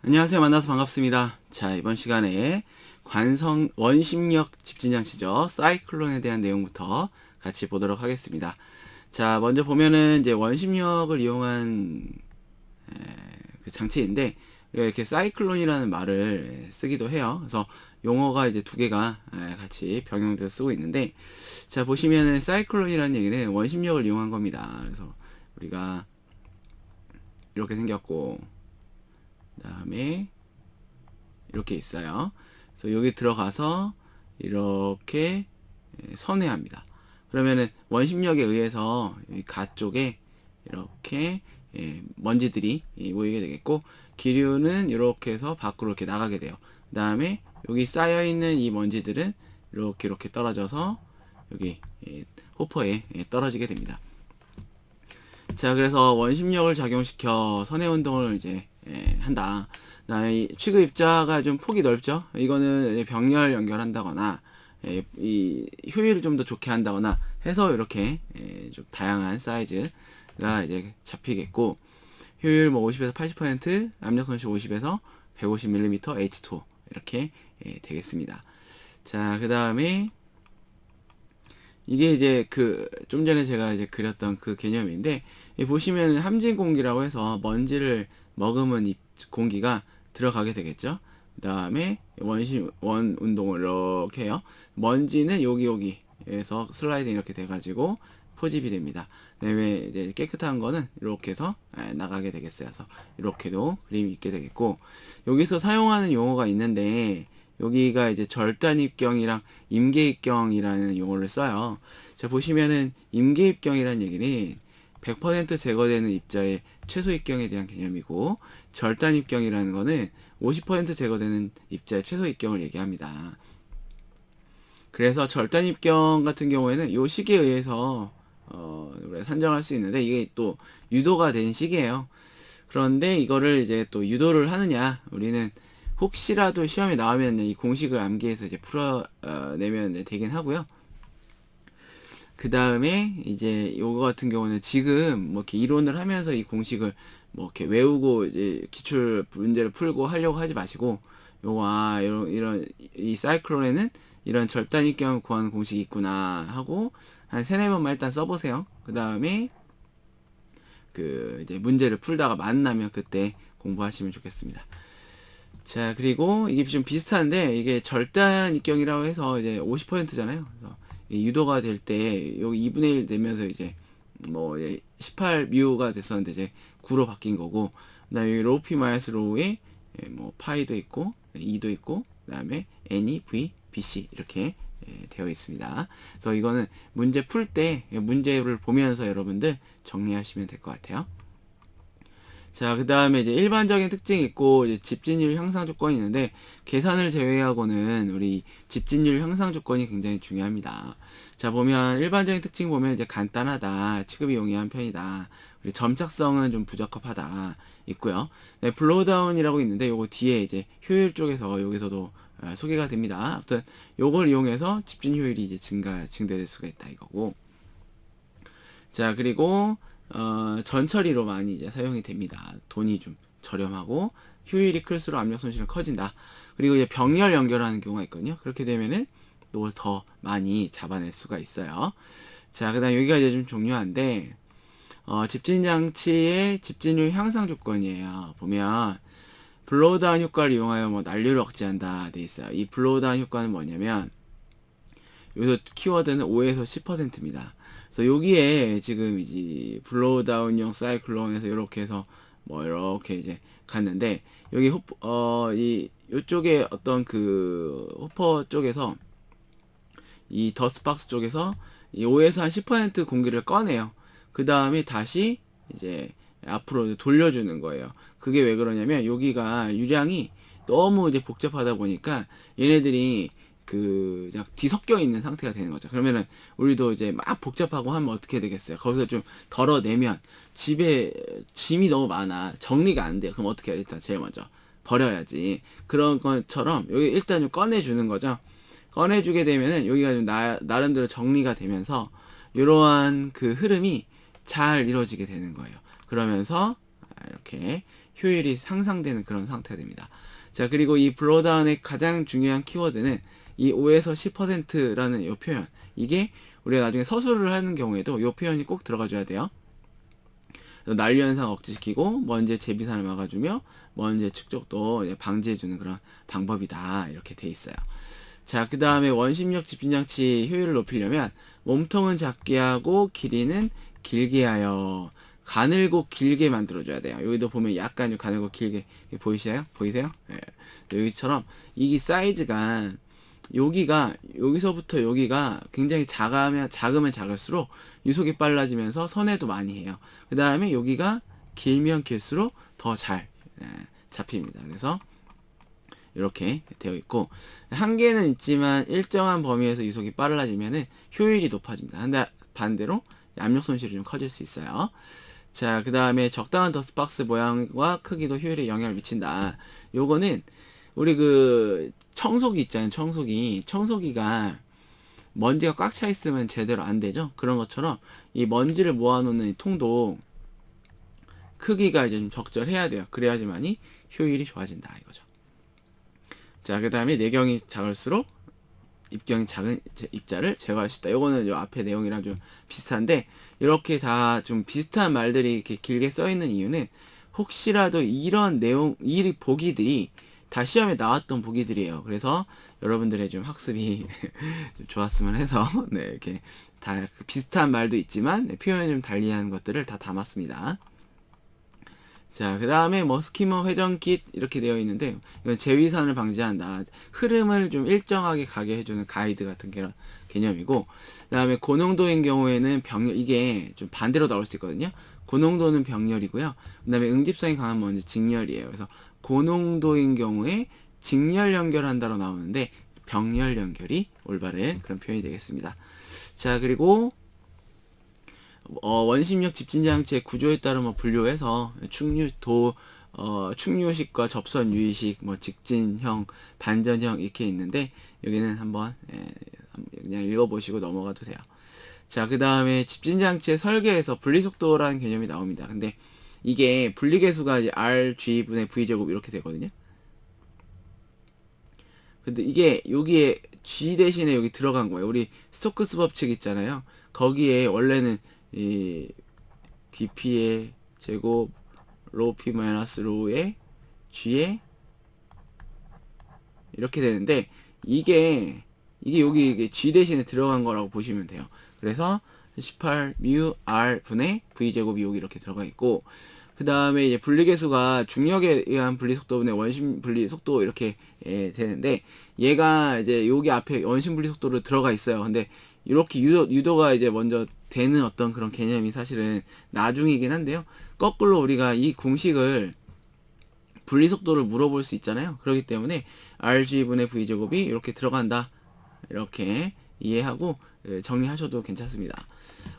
안녕하세요. 만나서 반갑습니다. 자, 이번 시간에 원심력 집진장치죠. 사이클론에 대한 내용부터 같이 보도록 하겠습니다. 자, 먼저 보면은 이제 원심력을 이용한 그 장치인데, 이렇게 사이클론이라는 말을 쓰기도 해요. 그래서 용어가 이제 두 개가 같이 병용돼서 쓰고 있는데, 자, 보시면은 사이클론이라는 얘기는 원심력을 이용한 겁니다. 그래서 우리가 이렇게 생겼고, 다음에 이렇게 있어요. 그래서 여기 들어가서 이렇게 선회합니다. 그러면은 원심력에 의해서 이 가 쪽에 이렇게 먼지들이 모이게 되겠고, 기류는 이렇게 해서 밖으로 이렇게 나가게 돼요. 그 다음에 여기 쌓여 있는 이 먼지들은 이렇게 떨어져서 여기 호퍼에 떨어지게 됩니다. 자, 그래서 원심력을 작용시켜 선해 운동을 이제 한다. 이 취급 입자가 좀 폭이 넓죠. 이거는 병렬 연결한다거나 이 효율을 좀 더 좋게 한다거나 해서 이렇게 좀 다양한 사이즈가 이제 잡히겠고, 효율 뭐 50에서 80%, 압력 손실 50에서 150mm H2 이렇게 되겠습니다. 자, 그 다음에 이게 이제 그 좀 전에 제가 이제 그렸던 그 개념인데, 보시면 함진 공기라고 해서 먼지를 머금은 공기가 들어가게 되겠죠. 그 다음에 원 운동을 이렇게 해요. 먼지는 여기에서 슬라이딩 이렇게 돼가지고 포집이 됩니다. 그다음에 이제 깨끗한 거는 이렇게 해서 나가게 되겠어요. 그래서 이렇게도 그림이 있게 되겠고, 여기서 사용하는 용어가 있는데, 여기가 이제 절단입경이랑 임계입경이라는 용어를 써요. 자, 보시면은 임계입경이라는 얘기는 100% 제거되는 입자의 최소 입경에 대한 개념이고, 절단입경이라는 거는 50% 제거되는 입자의 최소 입경을 얘기합니다. 그래서 절단입경 같은 경우에는 이 시기에 의해서 우리가 산정할 수 있는데, 이게 또 유도가 된 시기예요. 그런데 이거를 이제 또 유도를 하느냐, 우리는 혹시라도 시험에 나오면 이 공식을 암기해서 이제 풀어내면 되긴 하고요. 그 다음에 이제 요거 같은 경우는 지금 뭐 이렇게 이론을 하면서 이 공식을 뭐 이렇게 외우고 이제 기출 문제를 풀고 하려고 하지 마시고, 이런 이 사이클론에는 이런 절단입경을 구하는 공식이 있구나 하고 한 세네 번만 일단 써보세요. 그 다음에 그 이제 문제를 풀다가 만나면 그때 공부하시면 좋겠습니다. 자, 그리고 이게 좀 비슷한데, 이게 절단 입경이라고 해서 이제 50%잖아요. 그래서 유도가 될 때 여기 2분의 1 되면서 이제 뭐 18뮤가 됐었는데 이제 9로 바뀐 거고, 그다음에 여기 로우 P 마이너스 로우에 뭐 파이도 있고 E도 있고, 그다음에 N이 V, BC 이렇게 되어 있습니다. 그래서 이거는 문제 풀 때 문제를 보면서 여러분들 정리하시면 될 것 같아요. 자, 그 다음에 이제 일반적인 특징이 있고, 이제 집진율 향상 조건이 있는데, 계산을 제외하고는 우리 집진율 향상 조건이 굉장히 중요합니다. 자, 보면 일반적인 특징 보면 이제 간단하다, 취급이 용이한 편이다, 우리 점착성은 좀 부적합하다 있고요. 네, 블로우다운이라고 있는데, 요거 뒤에 이제 효율 쪽에서 여기서도 소개가 됩니다. 아무튼 요걸 이용해서 집진 효율이 이제 증대될 수가 있다 이거고. 자, 그리고 전처리로 많이 이제 사용이 됩니다. 돈이 좀 저렴하고 효율이 클수록 압력 손실은 커진다. 그리고 이제 병렬 연결하는 경우가 있거든요. 그렇게 되면은 또 더 많이 잡아낼 수가 있어요. 자, 그다음 여기가 이제 좀 중요한데, 집진 장치의 집진율 향상 조건이에요. 보면 블로우다운 효과를 이용하여 뭐 난류를 억제한다 돼 있어요. 이 블로우다운 효과는 뭐냐면, 여기서 키워드는 5에서 10%입니다. 그래서 여기에 지금 이제 블로우다운형 사이클론에서 이렇게 해서 뭐 이렇게 이제 갔는데, 여기 이 요쪽에 어떤 그 호퍼 쪽에서 이 더스박스 쪽에서 이 5에서 한 10% 공기를 꺼내요. 그 다음에 다시 이제 앞으로 돌려주는 거예요. 그게 왜 그러냐면, 여기가 유량이 너무 이제 복잡하다 보니까 얘네들이 그 그냥 뒤섞여 있는 상태가 되는 거죠. 그러면은 우리도 이제 막 복잡하고 하면 어떻게 되겠어요? 거기서 좀 덜어내면 집에 짐이 너무 많아, 정리가 안 돼요. 그럼 어떻게 해야 돼? 일단 제일 먼저 버려야지. 그런 것처럼 여기 일단 좀 꺼내주는 거죠. 꺼내주게 되면은 여기가 좀 나름대로 정리가 되면서 이러한 그 흐름이 잘 이루어지게 되는 거예요. 그러면서 이렇게 효율이 향상되는 그런 상태가 됩니다. 자, 그리고 이 블로다운의 가장 중요한 키워드는 이 5에서 10%라는 이 표현. 이게 우리가 나중에 서술을 하는 경우에도 이 표현이 꼭 들어가줘야 돼요. 난류 현상 억제시키고 먼지의 재비산을 막아주며 먼지의 축적도 방지해주는 그런 방법이다. 이렇게 돼 있어요. 자, 그 다음에 원심력 집진장치 효율을 높이려면 몸통은 작게 하고 길이는 길게 하여 가늘고 길게 만들어줘야 돼요. 여기도 보면 약간 좀 가늘고 길게 보이세요? 보이세요? 네. 여기처럼 이 사이즈가 여기서부터 여기가 굉장히 작으면 작을수록 유속이 빨라지면서 선회도 많이 해요. 그 다음에 여기가 길면 길수록 더 잘 잡힙니다. 그래서 이렇게 되어 있고, 한계는 있지만 일정한 범위에서 유속이 빨라지면은 효율이 높아집니다. 근데 반대로 압력 손실이 좀 커질 수 있어요. 자, 그 다음에 적당한 더스박스 모양과 크기도 효율에 영향을 미친다. 요거는 우리 그 청소기 있잖아요. 청소기가 먼지가 꽉 차 있으면 제대로 안 되죠. 그런 것처럼 이 먼지를 모아놓는 이 통도 크기가 이제 좀 적절해야 돼요. 그래야지만이 효율이 좋아진다 이거죠. 자, 그 다음에 내경이 작을수록 입경이 작은 입자를 제거할 수 있다. 요거는 요 앞에 내용이랑 좀 비슷한데, 이렇게 다 좀 비슷한 말들이 이렇게 길게 써 있는 이유는 혹시라도 이런 내용, 이 보기들이 다 시험에 나왔던 보기들이에요. 그래서 여러분들의 좀 학습이 좀 좋았으면 해서 네, 이렇게 다 비슷한 말도 있지만 표현이 좀 달리한 것들을 다 담았습니다. 자, 그 다음에 뭐 스키머 회전킷 이렇게 되어 있는데, 이건 재위산을 방지한다. 흐름을 좀 일정하게 가게 해주는 가이드 같은 개념이고, 그 다음에 고농도인 경우에는 이게 좀 반대로 나올 수 있거든요. 고농도는 병렬이고요. 그 다음에 응집성이 강한 먼지 직렬이에요. 그래서 고농도인 경우에 직렬 연결한다로 나오는데 병렬 연결이 올바른 그런 표현이 되겠습니다. 자, 그리고 원심력 집진장치의 구조에 따른 분류해서 축류식과 접선 유의식, 직진형, 반전형 이렇게 있는데, 여기는 한번 그냥 읽어보시고 넘어가도 돼요. 자, 그 다음에 집진장치의 설계에서 분리속도라는 개념이 나옵니다. 근데 이게 분리계수가 이제 RG분의 V제곱 이렇게 되거든요. 근데 이게 여기에 G 대신에 여기 들어간 거예요. 우리 스토크스 법칙 있잖아요. 거기에 원래는 이 dp의 제곱 rho p 마이너스 rho의 g에 이렇게 되는데, 이게 여기 이게 g 대신에 들어간 거라고 보시면 돼요. 그래서 18 mu r 분의 v 제곱이 여기 이렇게 들어가 있고, 그 다음에 이제 분리계수가 중력에 의한 분리속도분의 원심 분리속도 이렇게 되는데, 얘가 이제 여기 앞에 원심 분리속도로 들어가 있어요. 근데 이렇게 유도가 이제 먼저 되는 어떤 그런 개념이 사실은 나중이긴 한데요. 거꾸로 우리가 이 공식을 분리속도를 물어볼 수 있잖아요. 그렇기 때문에 RG분의 V제곱이 이렇게 들어간다. 이렇게 이해하고 정리하셔도 괜찮습니다.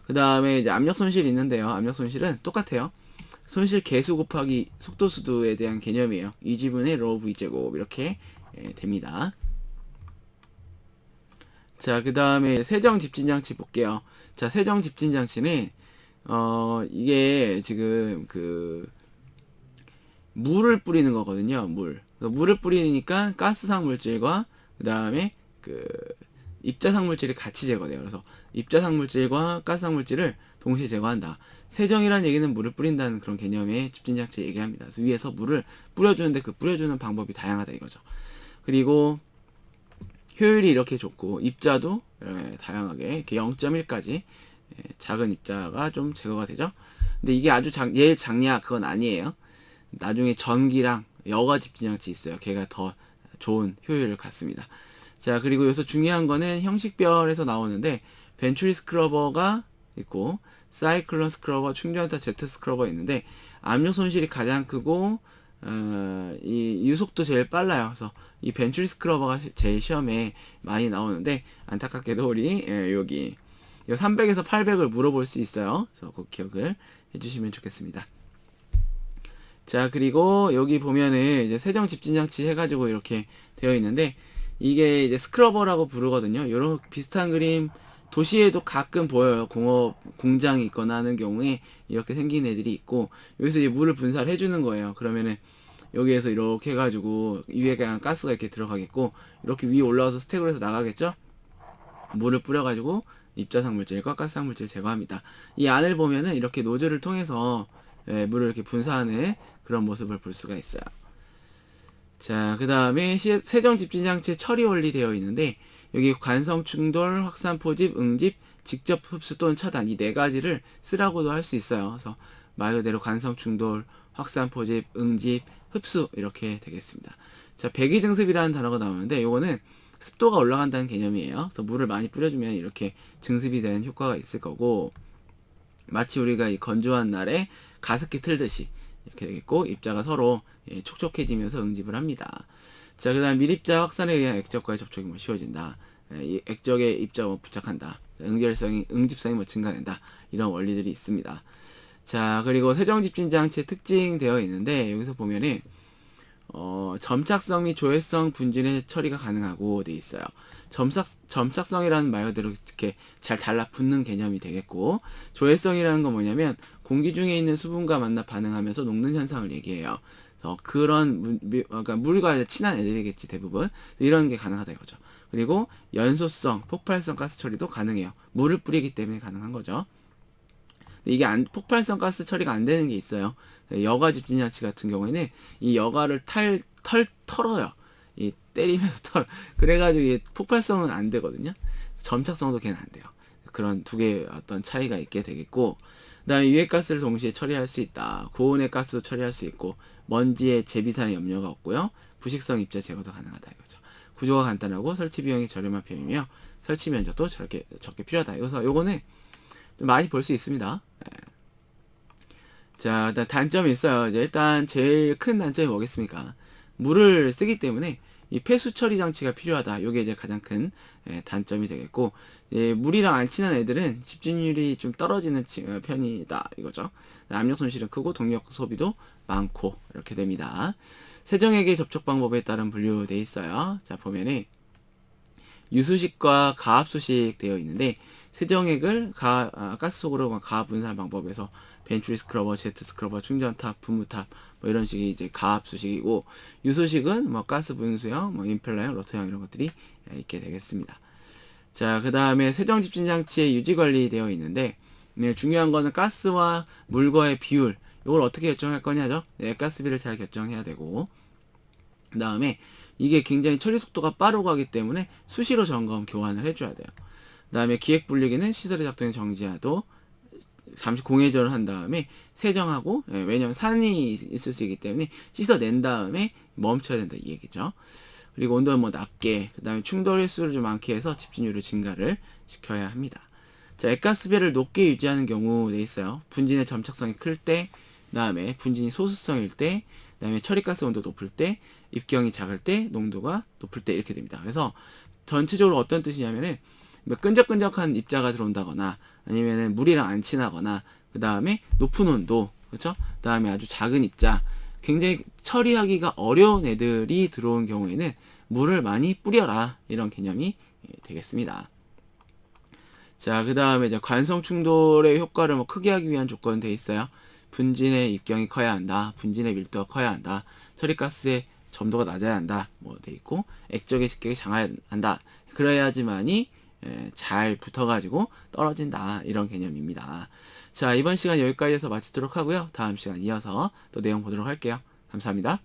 그 다음에 이제 압력 손실이 있는데요. 압력 손실은 똑같아요. 손실 계수 곱하기 속도 수두에 대한 개념이에요. 2G분의 rho V제곱 이렇게 됩니다. 자, 그 다음에 세정 집진장치 볼게요. 자, 세정 집진장치는 이게 지금 물을 뿌리는 거거든요. 물을 뿌리니까 가스상 물질과 그 다음에 입자상 물질이 같이 제거돼요. 그래서 입자상 물질과 가스상 물질을 동시에 제거한다. 세정이란 얘기는 물을 뿌린다는 그런 개념의 집진장치 얘기합니다. 그래서 위에서 물을 뿌려주는데 그 뿌려주는 방법이 다양하다 이거죠. 그리고 효율이 이렇게 좋고 입자도 다양하게 이렇게 0.1까지 작은 입자가 좀 제거가 되죠. 근데 이게 아주 얘 작냐 그건 아니에요. 나중에 전기랑 여과 집진장치 있어요. 걔가 더 좋은 효율을 갖습니다. 자, 그리고 여기서 중요한 거는 형식별에서 나오는데 벤츄리 스크러버가 있고 사이클론 스크러버, 충전타 제트 스크러버 있는데, 압력 손실이 가장 크고 이 유속도 제일 빨라요. 그래서 이 벤츄리 스크러버가 제일 시험에 많이 나오는데, 안타깝게도 우리 여기 300에서 800을 물어볼 수 있어요. 그래서 그 기억을 해주시면 좋겠습니다. 자, 그리고 여기 보면은 이제 세정 집진장치 해가지고 이렇게 되어 있는데, 이게 이제 스크러버라고 부르거든요. 이런 비슷한 그림 도시에도 가끔 보여요. 공장이 있거나 하는 경우에 이렇게 생긴 애들이 있고, 여기서 이제 물을 분사를 해주는 거예요. 그러면은 여기에서 이렇게 해가지고 위에 그냥 가스가 이렇게 들어가겠고, 이렇게 위에 올라와서 스택으로 해서 나가겠죠? 물을 뿌려가지고 입자상 물질과 가스상 물질을 제거합니다. 이 안을 보면은 이렇게 노즐을 통해서 물을 이렇게 분사하는 그런 모습을 볼 수가 있어요. 자, 그 다음에 세정 집진 장치의 처리 원리 되어 있는데, 여기 관성 충돌, 확산 포집, 응집, 직접 흡수 또는 차단 이 네 가지를 쓰라고도 할 수 있어요. 그래서 말 그대로 관성 충돌, 확산 포집, 응집, 흡수 이렇게 되겠습니다. 자, 배기 증습이라는 단어가 나오는데 요거는 습도가 올라간다는 개념이에요. 그래서 물을 많이 뿌려주면 이렇게 증습이 되는 효과가 있을 거고, 마치 우리가 이 건조한 날에 가습기 틀듯이 이렇게 되겠고, 입자가 서로 촉촉해지면서 응집을 합니다. 자, 그 다음 밀입자 확산에 의한 액적과의 접촉이 뭐 쉬워진다. 이 액적에 입자가 뭐 부착한다. 응집성이 증가된다. 이런 원리들이 있습니다. 자, 그리고 세정집진 장치의 특징되어 있는데, 여기서 보면은 점착성 및 조회성 분진의 처리가 가능하고 돼 있어요. 점착성이라는 말 그대로 이렇게 잘 달라붙는 개념이 되겠고, 조회성이라는 건 뭐냐면 공기 중에 있는 수분과 만나 반응하면서 녹는 현상을 얘기해요. 그런 그러니까 물과 친한 애들이겠지 대부분. 이런 게 가능하다 이거죠. 그리고 연소성, 폭발성 가스 처리도 가능해요. 물을 뿌리기 때문에 가능한 거죠. 이게 폭발성 가스 처리가 안 되는 게 있어요. 여가 집진 장치 같은 경우에는 이 여가를 털어요. 이 때리면서 그래가지고 이 폭발성은 안 되거든요. 점착성도 걔는 안 돼요. 그런 두 개의 어떤 차이가 있게 되겠고, 그다음에 유해가스를 동시에 처리할 수 있다. 고온의 가스도 처리할 수 있고, 먼지의 재비산의 염려가 없고요. 부식성 입자 제거도 가능하다 이거죠. 구조가 간단하고 설치 비용이 저렴한 편이며 설치 면적도 적게 필요하다. 그래서 요거는 좀 많이 볼 수 있습니다. 자, 일단 단점이 있어요. 이제 일단 제일 큰 단점이 뭐겠습니까? 물을 쓰기 때문에 이 폐수 처리 장치가 필요하다. 요게 이제 가장 큰 단점이 되겠고, 물이랑 안 친한 애들은 집중률이 좀 떨어지는 편이다 이거죠. 압력 손실은 크고 동력 소비도 많고 이렇게 됩니다. 세정액의 접촉 방법에 따른 분류되어 있어요. 자, 보면은 유수식과 가압수식 되어 있는데, 세정액을 가스 속으로 가압 분산 방법에서 벤츄리 스크러버, 제트 스크러버, 충전탑, 분무탑 뭐 이런 식이 이제 가압수식이고, 유수식은 뭐 가스 분수형, 뭐 임펠러형, 로터형 이런 것들이 있게 되겠습니다. 자, 그 다음에 세정 집진 장치의 유지 관리 되어 있는데, 중요한 거는 가스와 물과의 비율, 이걸 어떻게 결정할 거냐죠. 가스비를 잘 결정해야 되고, 그 다음에 이게 굉장히 처리 속도가 빠르고 하기 때문에 수시로 점검 교환을 해줘야 돼요. 그 다음에 기획 분리기는 시설의 작동에 정지하도 잠시 공회전을 한 다음에 세정하고, 왜냐면 산이 있을 수 있기 때문에 씻어낸 다음에 멈춰야 된다 이 얘기죠. 그리고 온도는 뭐 낮게, 그 다음에 충돌 횟수를 좀 많게 해서 집진율을 증가를 시켜야 합니다. 자, 액가스비를 높게 유지하는 경우 돼 있어요. 분진의 점착성이 클 때, 그 다음에 분진이 소수성일 때, 그 다음에 처리가스 온도 높을 때, 입경이 작을 때, 농도가 높을 때 이렇게 됩니다. 그래서 전체적으로 어떤 뜻이냐면은 뭐 끈적끈적한 입자가 들어온다거나, 아니면은 물이랑 안 친하거나, 그 다음에 높은 온도, 그렇죠? 그 다음에 아주 작은 입자, 굉장히 처리하기가 어려운 애들이 들어온 경우에는 물을 많이 뿌려라 이런 개념이 되겠습니다. 자, 그 다음에 이제 관성 충돌의 효과를 뭐 크게 하기 위한 조건은 돼 있어요. 분진의 입경이 커야 한다. 분진의 밀도가 커야 한다. 처리가스의 점도가 낮아야 한다. 뭐 돼 있고, 액적의 식격이 장해야 한다. 그래야지만이 잘 붙어가지고 떨어진다 이런 개념입니다. 자, 이번 시간 여기까지 해서 마치도록 하고요. 다음 시간 이어서 또 내용 보도록 할게요. 감사합니다.